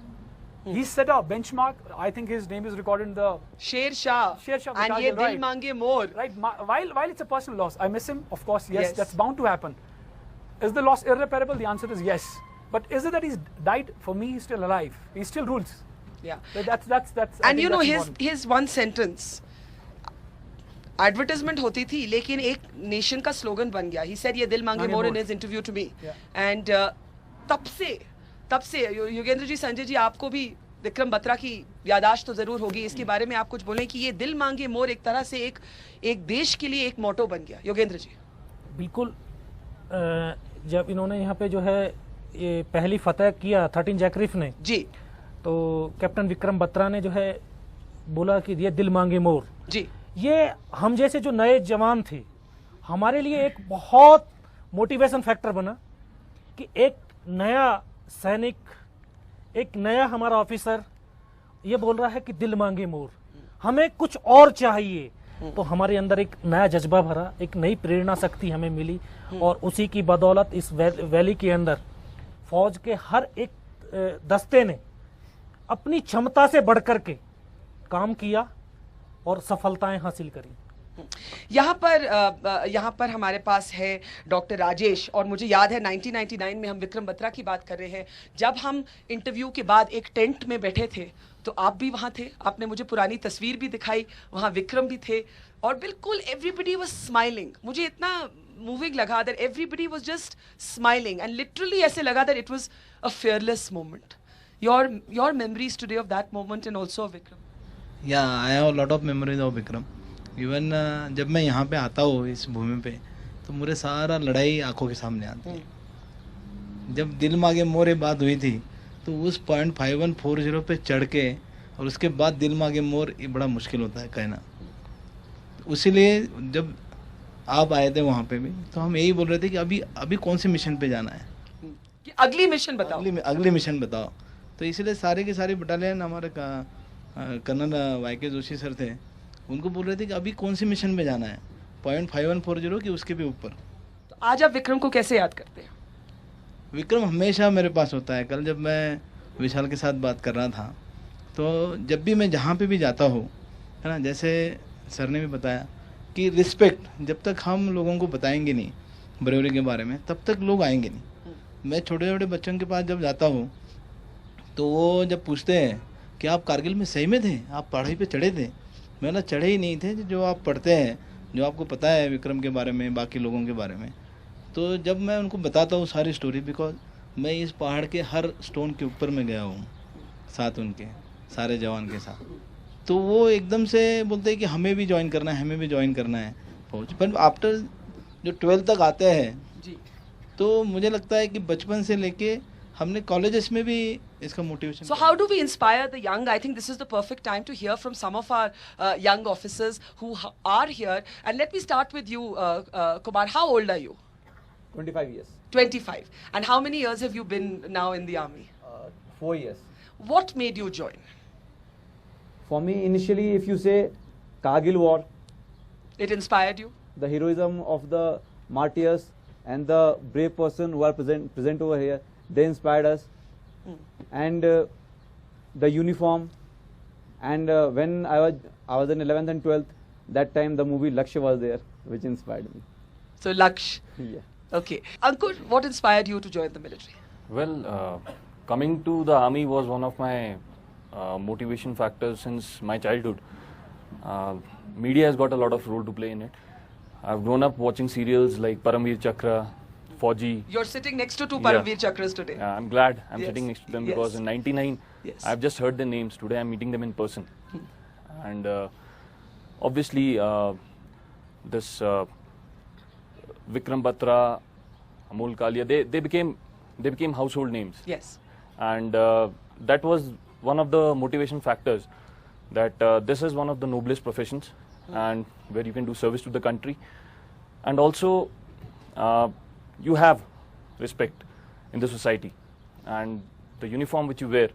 He's set a benchmark. I think his name is recorded in the Sher Shah. Sher Shah And Kargil, Ye Dil right. Mange More. Right. While it's a personal loss, I miss him. Of course, yes, Yes. that's bound to happen. Is the loss irreparable? The answer is yes. But is it that he's died? For me, he's still alive. He still rules. Yeah. So that's. I And think you know that's his important. his one sentence. Advertisement होती थी लेकिन एक nation का slogan बन गया. He said ये दिल मांगे मोर in his interview to me. And तब से योगेंद्र जी, संजय जी, आपको भी विक्रम बत्रा की यादाश्त तो जरूर होगी. इसके बारे में आप कुछ बोलें कि ये दिल मांगे मोर एक तरह से एक देश के लिए एक मोटो बन गया. योगेंद्र जी. बिल्कुल. जब इन्होंने यहाँ पे जो है ये पहली फतह किया 13 जैकरिफ ने जी, तो कैप्टन विक्रम बत्रा ने जो है बोला कि ये दिल मांगे मोर जी. ये हम जैसे जो नए जवान थे हमारे लिए एक बहुत मोटिवेशन फैक्टर बना कि एक नया सैनिक, एक नया हमारा ऑफिसर ये बोल रहा है कि दिल मांगे मोर, हमें कुछ और चाहिए. तो हमारे अंदर एक नया जज्बा भरा, एक नई प्रेरणा शक्ति हमें मिली और उसी की बदौलत इस वैली के अंदर फौज के हर एक दस्ते ने अपनी क्षमता से बढ़कर के काम किया और सफलताएं हासिल करी. यहाँ पर हमारे पास है डॉक्टर राजेश और मुझे याद है 1999 में हम विक्रम बत्रा की बात कर रहे हैं. जब हम इंटरव्यू के बाद एक टेंट में बैठे थे तो आप भी वहाँ थे. आपने मुझे पुरानी तस्वीर भी दिखाई, वहाँ विक्रम भी थे और बिल्कुल एवरीबडी वाज स्माइलिंग. मुझे इतना मूविंग लगा that everybody was just smiling and literally ऐसे लगा that it was a fearless moment. Your memories today of that moment and also of Vikram. Yeah, I have a lot of memories of Vikram. Even जब मैं यहाँ पे आता हूँ इस भूमि पे तो मुझे सारा लड़ाई आंखों के सामने आती है. जब दिल मांगे मोर बात हुई थी तो उस .5140 पे चढ़ के और उसके बाद दिल मांगे मोर ये बड़ा मुश्किल होता है कहना. उसीलिए जब आप आए थे वहाँ पे भी तो हम यही बोल रहे थे कि अभी कौन से मिशन पे जाना है, कि अगली मिशन बताओ, अगली मिशन बताओ. तो इसीलिए सारे के सारे बटालियन हमारे कर्नल वाई जोशी सर थे, उनको बोल रहे थे कि अभी कौन सी मिशन में जाना है, .5140 की उसके भी ऊपर. तो आज आप विक्रम को कैसे याद करते हैं? विक्रम हमेशा मेरे पास होता है. कल जब मैं विशाल के साथ बात कर रहा था तो जब भी मैं जहाँ पे भी जाता हूँ है ना, जैसे सर ने भी बताया कि रिस्पेक्ट जब तक हम लोगों को बताएंगे नहीं बरेली के बारे में तब तक लोग आएंगे नहीं. मैं छोटे छोटे बच्चों के पास जब जाता हूँ तो वो जब पूछते हैं कि आप कारगिल में सही में थे, आप पढ़ाई पे चढ़े थे? मैंने चढ़े ही नहीं थे. जो आप पढ़ते हैं, जो आपको पता है विक्रम के बारे में, बाकी लोगों के बारे में, तो जब मैं उनको बताता हूँ सारी स्टोरी, बिकॉज मैं इस पहाड़ के हर स्टोन के ऊपर में गया हूँ साथ उनके सारे जवान के साथ, तो वो एकदम से बोलते हैं कि हमें भी ज्वाइन करना है, हमें भी ज्वाइन करना है फौज. पर आफ्टर जो 12th तक आते हैं तो मुझे लगता है कि बचपन से लेके हमने कॉलेजेस में भी इसका motivation. So how do we inspire the young? I think this is the perfect time to hear from some of our young officers who are here. And let me start with you, Kumar. How old are you? 25 years. 25. And how many years have you been now in the army? 4 years. What made you join? For me, initially, if you say Kargil War, it inspired you? The heroism of the martyrs and the brave person who are present over here, they inspired us. and the uniform, and when I was in 11th and 12th, that time the movie Lakshya was there, which inspired me. So Laksh. Yeah. Okay. Ankur, what inspired you to join the military? Well, coming to the army was one of my motivation factors since my childhood. Media has got a lot of role to play in it. I've grown up watching serials like Paramveer Chakra, Fauji. You're sitting next to two Paramveer Chakras today. Yeah, I'm glad I'm Yes. sitting next to them Yes. because in '99, Yes. I've just heard their names. Today I'm meeting them in person. And obviously, this Vikram Batra, Amol Kalia, they became household names. Yes. And that was one of the motivation factors that this is one of the noblest professions and where you can do service to the country. And also, you have respect in the society. And the uniform which you wear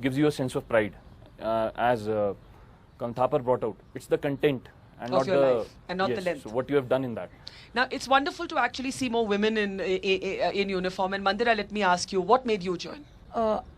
gives you a sense of pride. As Karan Thapar brought out, it's the content and Of not your the life and not the yes, length. so what you have done in that. Now, it's wonderful to actually see more women in uniform. And Mandira, let me ask you, what made you join?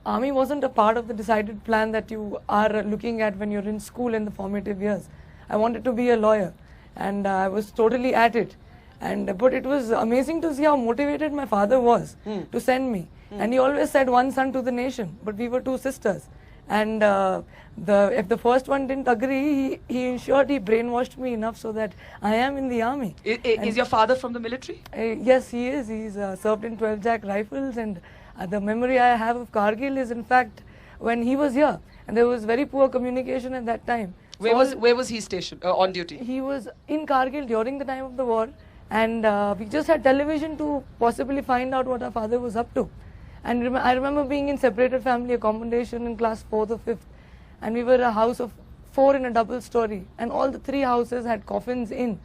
Army wasn't a part of the decided plan that you are looking at when you're in school in the formative years. I wanted to be a lawyer, and I was totally at it. But it was amazing to see how motivated my father was to send me. And he always said one son to the nation, but we were two sisters. And if the first one didn't agree, he ensured he brainwashed me enough so that I am in the army. Is your father from the military? Yes, he is. He's served in 12 Jack rifles, and the memory I have of Kargil is in fact when he was here, and there was very poor communication at that time. Where was he stationed on duty? He was in Kargil during the time of the war, and we just had television to possibly find out what our father was up to. And I remember being in separated family accommodation in class 4th or 5th, and we were a house of 4 in a double story, and all the 3 houses had coffins in.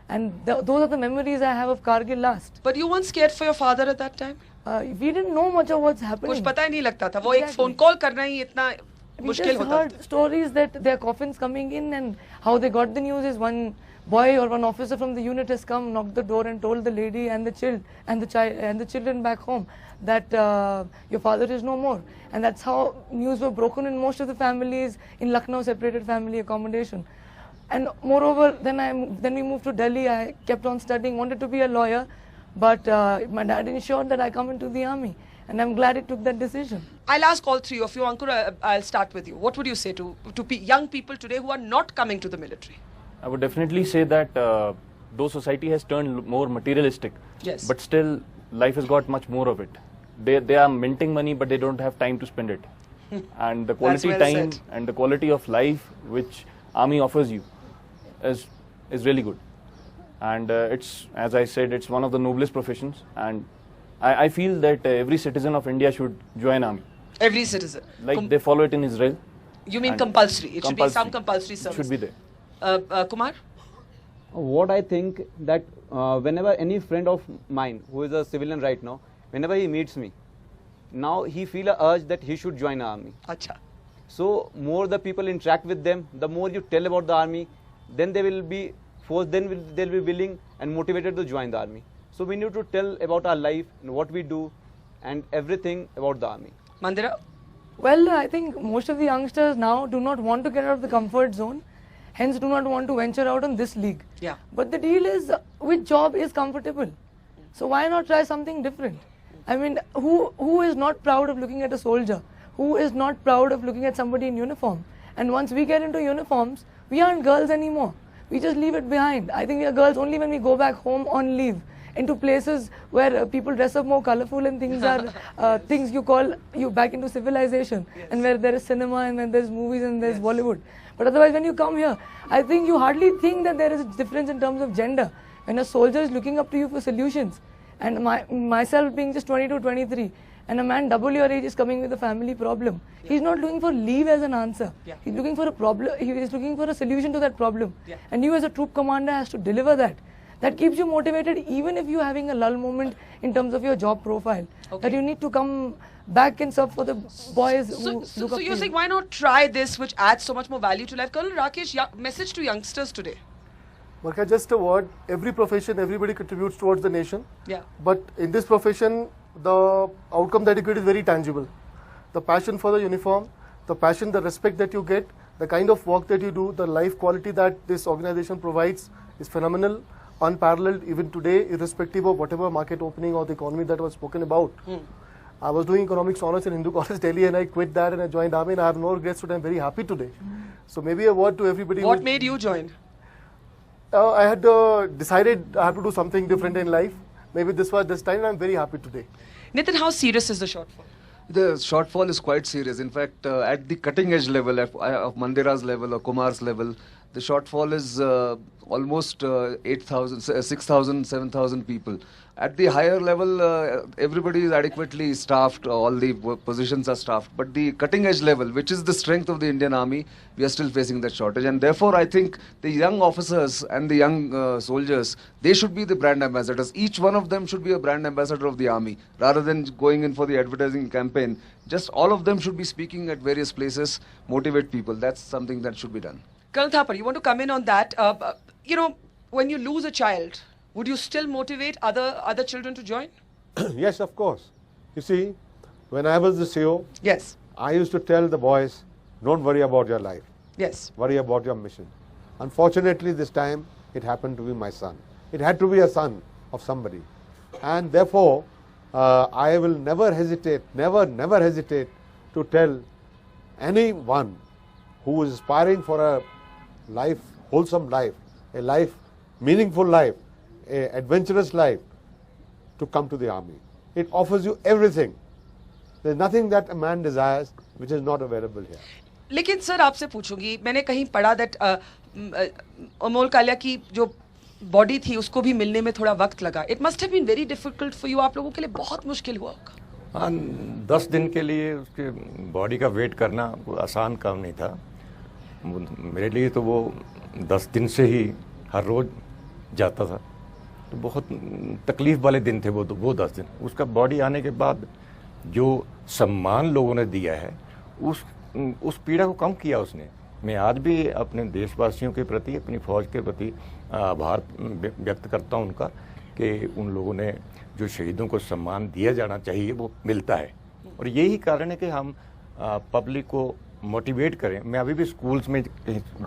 And those are the memories I have of Kargil last. But you weren't scared for your father at that time? We didn't know much of what's happening. कुछ पता ही नहीं लगता था. वो एक phone call करना ही इतना We मुश्किल just होता heard था. stories that there are coffins coming in, and how they got the news is one boy or one officer from the unit has come, knocked the door, and told the lady and the child and the children back home that your father is no more. And that's how news were broken in most of the families in Lucknow, separated family accommodation. And moreover, then we moved to Delhi. I kept on studying, wanted to be a lawyer, but my dad ensured that I come into the army, and I'm glad he took that decision. I'll ask all three of you. Ankur, I'll start with you. What would you say to young people today who are not coming to the military? I would definitely say that though society has turned more materialistic, Yes. but still life has got much more of it. They are minting money, but they don't have time to spend it. And the quality well time said. and the quality of life which army offers you is really good. And it's, as I said, it's one of the noblest professions. And I feel that every citizen of India should join army. Every citizen. Like they follow it in Israel. You mean And compulsory? It should be some compulsory It service. should be there. Kumar? What I think that whenever any friend of mine who is a civilian right now, whenever he meets me, now he feel a urge that he should join army. Acha. So more the people interact with them, the more you tell about the army, then they will be forced, they'll be willing and motivated to join the army. So we need to tell about our life and what we do and everything about the army. Mandira? Well, I think most of the youngsters now do not want to get out of the comfort zone, hence do not want to venture out on this league. Yeah. But the deal is, which job is comfortable? So why not try something different? I mean, who is not proud of looking at a soldier? Who is not proud of looking at somebody in uniform? And once we get into uniforms, we aren't girls anymore. We just leave it behind. I think we are girls only when we go back home on leave, into places where people dress up more colorful and things are things you call you back into civilization, and where there is cinema and when there's movies and there's Bollywood. But otherwise, when you come here, I think you hardly think that there is a difference in terms of gender. When a soldier is looking up to you for solutions, and myself being just 22, 23, and a man double your age is coming with a family problem, he's not looking for leave as an answer. He's looking for a problem. He is looking for a solution to that problem. And you as a troop commander has to deliver that. That keeps you motivated even if you're having a lull moment in terms of your job profile. That you need to come back and serve for the boys who look up So to you're you. saying why not try this, which adds so much more value to life? Colonel Rakesh, message to youngsters today. Marka, just a word, every profession, everybody contributes towards the nation. Yeah. But in this profession, the outcome that you get is very tangible. the passion for the uniform, the passion, the respect that you get, the kind of work that you do, the life quality that this organization provides is phenomenal, unparalleled even today, irrespective of whatever market opening or the economy that was spoken about. I was doing economics honors in Hindu College Delhi, and I quit that and I joined army, and I have no regrets, but I'm very happy today. So maybe a word to everybody. What made you join? I had decided I have to do something different in life. Maybe this was this time, and I'm very happy today. Nitin, how serious is the shortfall? The shortfall is quite serious. In fact, at the cutting edge level, of Mandira's level or Kumar's level, the shortfall is almost 8,000, 6,000, 7,000 people. At the higher level, everybody is adequately staffed, all the positions are staffed. But the cutting edge level, which is the strength of the Indian Army, we are still facing that shortage. And therefore, I think the young officers and the young soldiers, they should be the brand ambassadors. Each one of them should be a brand ambassador of the Army. Rather than going in for the advertising campaign, just all of them should be speaking at various places, motivate people. That's something that should be done. Colonel Thapar, you want to come in on that? You know, when you lose a child, would you still motivate other children to join? Yes, of course. You see, when I was the CO, yes, I used to tell the boys, don't worry about your life. Yes. Worry about your mission. Unfortunately, this time, it happened to be my son. It had to be a son of somebody. And therefore, I will never hesitate to tell anyone who is aspiring for a life, wholesome life, a life, meaningful life, a adventurous life, to come to the army. It offers you everything. There is nothing that a man desires which is not available here. लेकिन sir आपसे पूछूंगी, मैंने कहीं पढ़ा that Amol Kaliya की जो body थी उसको भी मिलने में थोड़ा वक्त लगा. It must have been very difficult for you. आप लोगों के लिए बहुत मुश्किल हुआ होगा. हाँ, 10 दिन के लिए उसके बॉडी का वेट करना कोई आसान काम नहीं था. मेरे लिए तो वो 10 दिन से ही हर रोज़ जाता था, तो बहुत तकलीफ़ वाले दिन थे वो 10 दिन. उसका बॉडी आने के बाद जो सम्मान लोगों ने दिया है, उस पीड़ा को कम किया उसने. मैं आज भी अपने देशवासियों के प्रति, अपनी फ़ौज के प्रति आभार व्यक्त करता हूं उनका, कि उन लोगों ने जो शहीदों को सम्मान दिया जाना चाहिए वो मिलता है. और यही कारण है कि हम पब्लिक को मोटिवेट करें. मैं अभी भी स्कूल्स में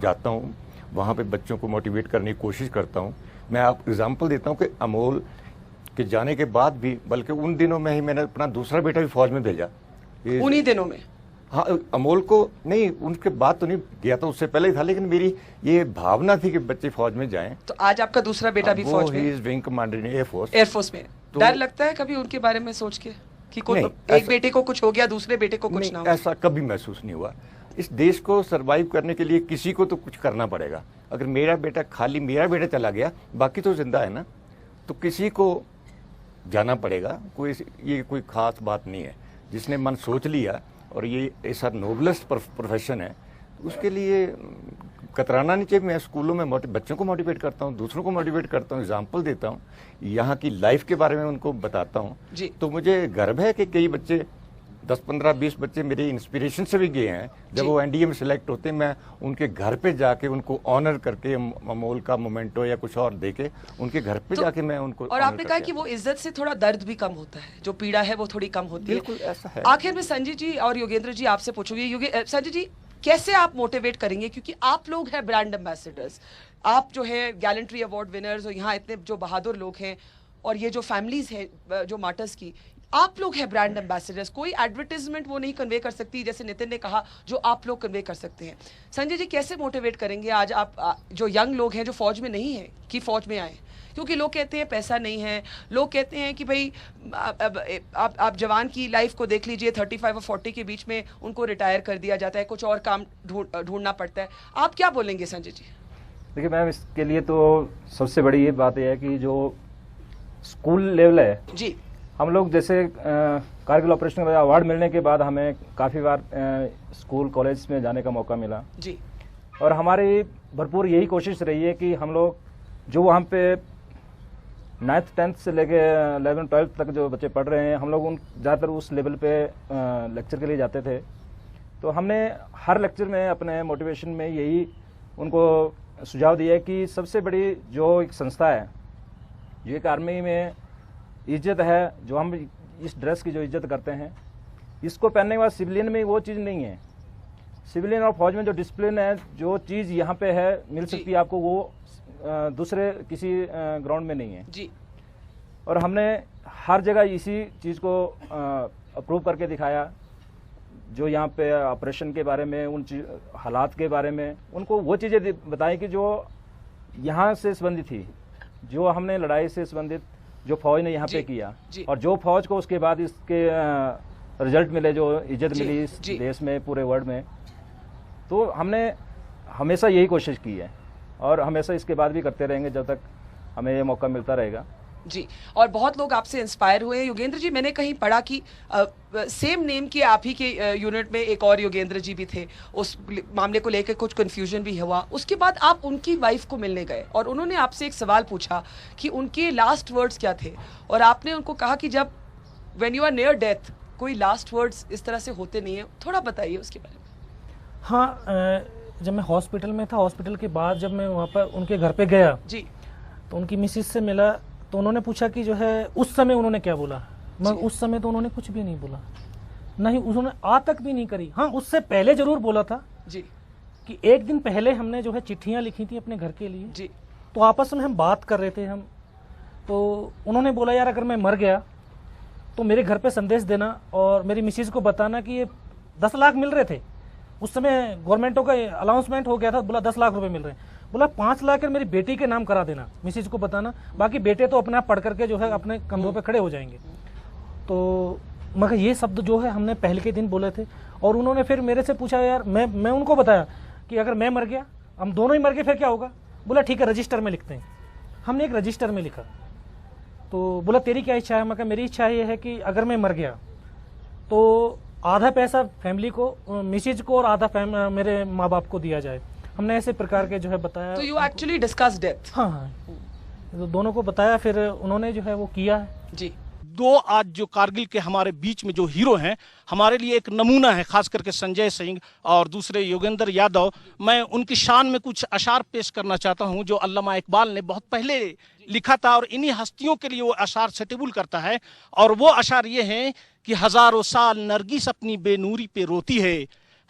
जाता हूँ, वहाँ पे बच्चों को मोटिवेट करने की कोशिश करता हूँ. मैं आप एग्जांपल देता हूँ कि अमोल के जाने के बाद भी, बल्कि उन दिनों में ही मैंने अपना दूसरा बेटा भी फौज में भेजा. उन्हीं दिनों में? हाँ, अमोल को नहीं, उनके बाद तो नहीं गया था, उससे पहले ही था, लेकिन मेरी ये भावना थी कि बच्चे फौज में जाएं. तो आज आपका दूसरा बेटा भी फौज में? He is wing commander in air force. Air force में. तो डर लगता है कभी उनके बारे में सोच के कि कोई एक बेटे को कुछ हो गया, दूसरे बेटे को कुछ ना हो? ऐसा कभी महसूस नहीं हुआ. इस देश को सरवाइव करने के लिए किसी को तो कुछ करना पड़ेगा. अगर मेरा बेटा चला गया, बाकी तो जिंदा है ना, तो किसी को जाना पड़ेगा. ये कोई खास बात नहीं है. जिसने मन सोच लिया और ये ऐसा नोबलेस्ट प्रोफेशन है, उसके लिए कतराना नहीं चाहिए. मैं स्कूलों में बच्चों को मोटिवेट करता हूँ, दूसरों को मोटिवेट करता हूँ, एग्जाम्पल देता हूँ, यहाँ की लाइफ के बारे में उनको बताता हूँ. तो मुझे गर्व है कि कई बच्चे, 10, 15, 20 बच्चे मेरे इंस्पिरेशन से भी गए हैं. जब वो एनडीए में सिलेक्ट होते हैं, मैं उनके घर पे जाके उनको ऑनर करके अमोल का मोमेंटो या कुछ और देके उनके घर पे जाके मैं उनको. और आपने कहा कि वो इज्जत से थोड़ा दर्द भी कम होता है, जो पीड़ा है वो थोड़ी कम होती है. बिल्कुल ऐसा है. आखिर में संजय जी और योगेंद्र जी आपसे पूछूंगी. संजय जी, कैसे आप मोटिवेट करेंगे, क्योंकि आप लोग हैं ब्रांड एम्बेसडर्स, आप जो है गैलेंट्री अवार्ड विनर्स, और यहाँ इतने जो बहादुर लोग हैं, और ये जो फैमिलीज हैं जो मार्टर्स की, आप लोग हैं ब्रांड एम्बेसडर्स. कोई एडवर्टाइजमेंट वो नहीं कन्वे कर सकती, जैसे नितिन ने कहा, जो आप लोग कन्वे कर सकते हैं. संजय जी, कैसे मोटिवेट करेंगे आज आप जो यंग लोग हैं जो फौज में नहीं है कि फौज में आए? क्योंकि लोग कहते हैं पैसा नहीं है, लोग कहते हैं कि भाई आप जवान की लाइफ को देख लीजिए, 35 और 40 के बीच में उनको रिटायर कर दिया जाता है, कुछ और काम ढूंढना पड़ता है. आप क्या बोलेंगे संजय जी? देखिए मैम, इसके लिए तो सबसे बड़ी ये बात यह है कि जो स्कूल लेवल है जी, हम लोग जैसे कारगिल ऑपरेशन अवार्ड मिलने के बाद हमें काफ़ी बार स्कूल कॉलेज में जाने का मौका मिला जी, और हमारी भरपूर यही कोशिश रही है कि हम लोग जो वहाँ पे 9th 10th से लेके 11th 12th तक जो बच्चे पढ़ रहे हैं, हम लोग उन ज़्यादातर उस लेवल पे लेक्चर के लिए जाते थे. तो हमने हर लेक्चर में अपने मोटिवेशन में यही उनको सुझाव दिया कि सबसे बड़ी जो एक संस्था है, जो एक आर्मी में इज्जत है, जो हम इस ड्रेस की जो इज्जत करते हैं, इसको पहनने के बाद सिविलियन में वो चीज़ नहीं है। सिविलियन और फौज में जो डिसिप्लिन है, जो चीज़ यहाँ पे है मिल सकती है आपको, वो दूसरे किसी ग्राउंड में नहीं है जी। और हमने हर जगह इसी चीज़ को अप्रूव करके दिखाया। जो यहाँ पे ऑपरेशन के बारे में, उन हालात के बारे में उनको वो चीज़ें बताई कि जो यहाँ से संबंधित थी, जो हमने लड़ाई से संबंधित जो फौज ने यहाँ पे किया, और जो फौज को उसके बाद इसके रिजल्ट मिले, जो इज्जत मिली इस देश में, पूरे वर्ल्ड में। तो हमने हमेशा यही कोशिश की है और हमेशा इसके बाद भी करते रहेंगे जब तक हमें ये मौका मिलता रहेगा जी। और बहुत लोग आपसे इंस्पायर हुए हैं। योगेंद्र जी, मैंने कहीं पढ़ा कि सेम नेम के आप ही के यूनिट में एक और योगेंद्र जी भी थे, उस मामले को लेकर कुछ कंफ्यूजन भी हुआ। उसके बाद आप उनकी वाइफ को मिलने गए और उन्होंने आपसे एक सवाल पूछा कि उनके लास्ट वर्ड्स क्या थे, और आपने उनको कहा कि जब when you are near death कोई लास्ट वर्ड्स इस तरह से होते नहीं है। थोड़ा बताइए उसके बारे में। हाँ, जब मैं हॉस्पिटल में था, हॉस्पिटल के बाद जब मैं वहाँ पर उनके घर पे गया जी, तो उनकी मिसिस से मिला, तो उन्होंने पूछा कि जो है उस समय उन्होंने क्या बोला। मैं उस समय तो उन्होंने कुछ भी नहीं बोला, नहीं उन्होंने आ तक भी नहीं करी। हाँ, उससे पहले जरूर बोला था जी कि एक दिन पहले हमने जो है चिट्ठियाँ लिखी थी अपने घर के लिए जी, तो आपस में हम बात कर रहे थे हम, तो उन्होंने बोला यार अगर मैं मर गया तो मेरे घर पे संदेश देना और मेरी मिसिज को बताना कि ये 10 लाख मिल रहे थे उस समय, गवर्नमेंटों का अनाउंसमेंट हो गया था, बोला 10 लाख रुपए मिल रहे हैं, बोला 5 लाख मेरी बेटी के नाम करा देना, मिसिज को बताना, बाकी बेटे तो अपने आप पढ़ करके जो है अपने कंधों पे खड़े हो जाएंगे। तो मगर ये शब्द जो है हमने पहले के दिन बोले थे और उन्होंने फिर मेरे से पूछा यार, मैं उनको बताया कि अगर मैं मर गया, हम दोनों ही मर गए फिर क्या होगा। बोला ठीक है रजिस्टर में लिखते हैं। हमने एक रजिस्टर में लिखा। तो बोला तेरी क्या इच्छा है। मैं कहा मेरी इच्छा ये है कि अगर मैं मर गया तो आधा पैसा फैमिली को, मिसेज को, और आधा मेरे माँ बाप को दिया जाए। हमने ऐसे प्रकार के जो है बताया। तो यू एक्चुअली डिस्कस डेथ। हाँ हाँ, तो दोनों को बताया, फिर उन्होंने जो है वो किया है जी। दो आज जो कारगिल के हमारे बीच में जो हीरो हैं, हमारे लिए एक नमूना है, खास करके संजय सिंह और दूसरे योगेंद्र यादव। मैं उनकी शान में कुछ अशार पेश करना चाहता हूं जो अल्लामा इकबाल ने बहुत पहले लिखा था और इन्हीं हस्तियों के लिए वो अशार सेटेबल करता है। और वो अशार ये हैं कि हजारों साल नरगिस अपनी बेनूरी पे रोती है,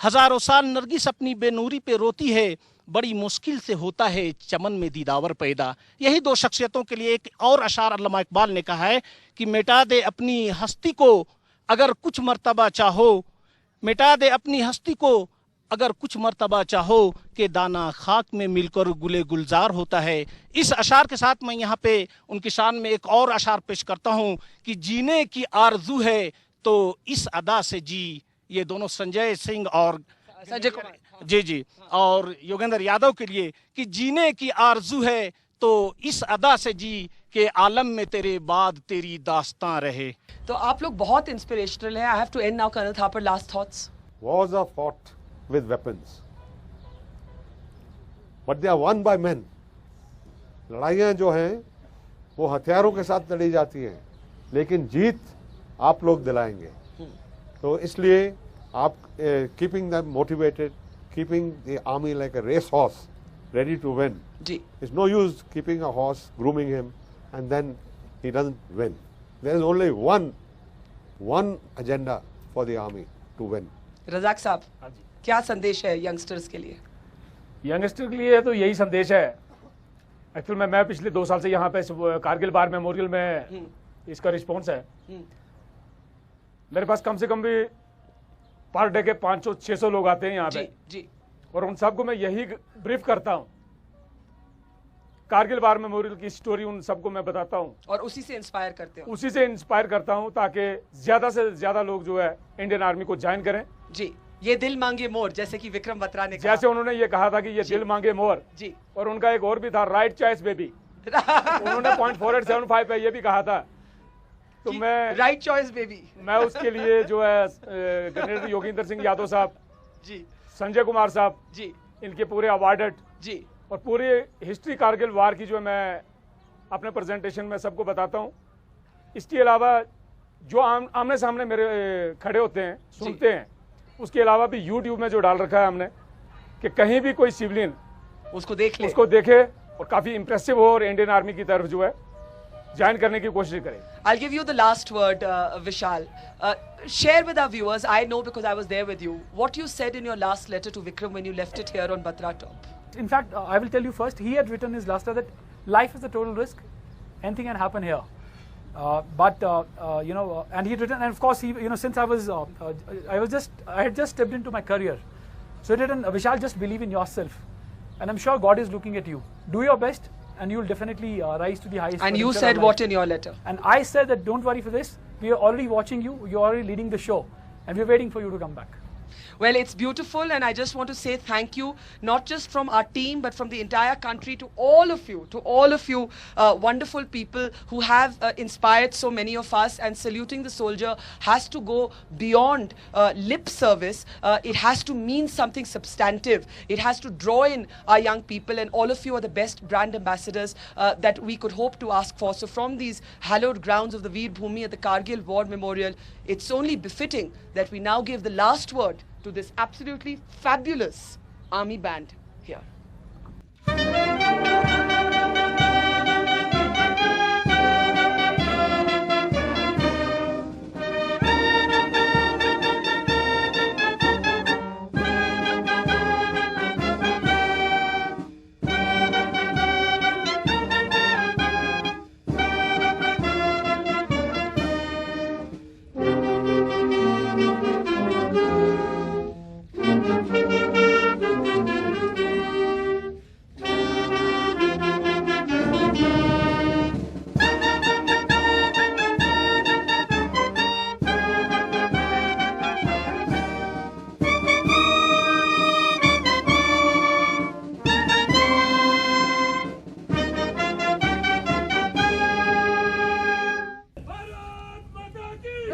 हजारों साल नरगिस अपनी बेनूरी पे रोती है, बड़ी मुश्किल से होता है चमन में दीदावर पैदा। यही दो शख्सियतों के लिए एक और अशार अल्लामा इकबाल ने कहा है कि मिटा दे अपनी हस्ती को अगर कुछ मर्तबा चाहो, मिटा दे अपनी हस्ती को अगर कुछ मर्तबा चाहो, कि दाना खाक में मिलकर गुले गुलजार होता है। इस अशार के साथ मैं यहाँ पे उनकी शान में एक और अशार पेश करता हूँ कि जीने की आरजू है तो इस अदा से जी। ये दोनों संजय सिंह और संजय कुमार जी और योगेंद्र यादव के लिए कि जीने की आरजू है तो इस अदा से जी, के आलम में तेरे बाद तेरी दास्तां रहे। तो आप लोग बहुत इंस्पिरेशनल हैं। I have to end now. Colonel Thapar, last thoughts. Wars are fought with weapons, but they are won by men. लड़ाइयाँ जो हैं वो हथियारों के साथ लड़ी जाती हैं, लेकिन जीत आप लोग दिलाएंगे। तो इसलिए आप keeping them motivated, keeping the army like a race horse ready to win. It's no use keeping a horse, grooming him, and then he doesn't win. There is only one agenda for the army to win. Razak sahab, क्या संदेश है youngsters के लिए? Youngster के लिए तो यही संदेश है। एक्चुअल में मैं पिछले 2 साल से यहाँ पे कारगिल वार मेमोरियल में इसका रिस्पॉन्स है। मेरे पास कम से कम भी पर डे के 500-600 लोग आते हैं यहाँ पे जी। और उन सबको मैं यही ब्रीफ करता हूँ, कारगिल वार मेमोरियल की स्टोरी उन सबको मैं बताता हूँ और उसी से इंस्पायर करते हो। उसी से इंस्पायर करता हूँ ताकि ज्यादा से ज्यादा लोग जो है इंडियन आर्मी को ज्वाइन करें। जी, ये दिल मांगे मोर, जैसे कि विक्रम बत्रा ने कहा। जैसे उन्होंने ये कहा था कि ये दिल मांगे मोर जी, और उनका एक और भी था राइट चॉइस बेबी। उन्होंने .4875 पे ये भी कहा था। तो मैं राइट चॉइस बेबी, मैं उसके लिए जो है जनरल योगेंद्र सिंह यादव साहब जी, संजय कुमार साहब जी, इनके पूरे अवार्डेड जी और पूरी हिस्ट्री कारगिल वार की जो मैं अपने प्रेजेंटेशन में सबको बताता हूँ। इसके अलावा जो आमने सामने मेरे खड़े होते हैं, सुनते हैं, उसके अलावा भी यूट्यूब में जो डाल रखा है हमने कि कहीं भी कोई सिविलियन उसको देखे और काफ़ी इंप्रेसिव हो और इंडियन आर्मी की तरफ जो है ज्वाइन करने की कोशिश करें। I'll give you the last word, Vishal. Share with our viewers, I know because I was there with you, what you said in your last letter to Vikram when you left it here on Batra Top. In fact, I will tell you first, he had written his last letter that life is a total risk, anything can happen here. And he had written, and of course, since I had just stepped into my career. So he had written, Vishal, just believe in yourself. And I'm sure God is looking at you. Do your best, and you'll definitely rise to the highest. And you said what in your letter? And I said that don't worry for this. We are already watching you. You're already leading the show. And we're waiting for you to come back. Well, it's beautiful, and I just want to say thank you, not just from our team, but from the entire country to all of you, wonderful people who have inspired so many of us. And saluting the soldier has to go beyond lip service. It has to mean something substantive. It has to draw in our young people, and all of you are the best brand ambassadors that we could hope to ask for. So from these hallowed grounds of the Veer Bhumi at the Kargil War Memorial, it's only befitting that we now give the last word to this absolutely fabulous army band here.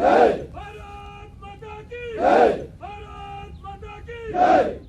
Hey! Bharat Mata ki! Hey! Bharat Mata ki! Hey!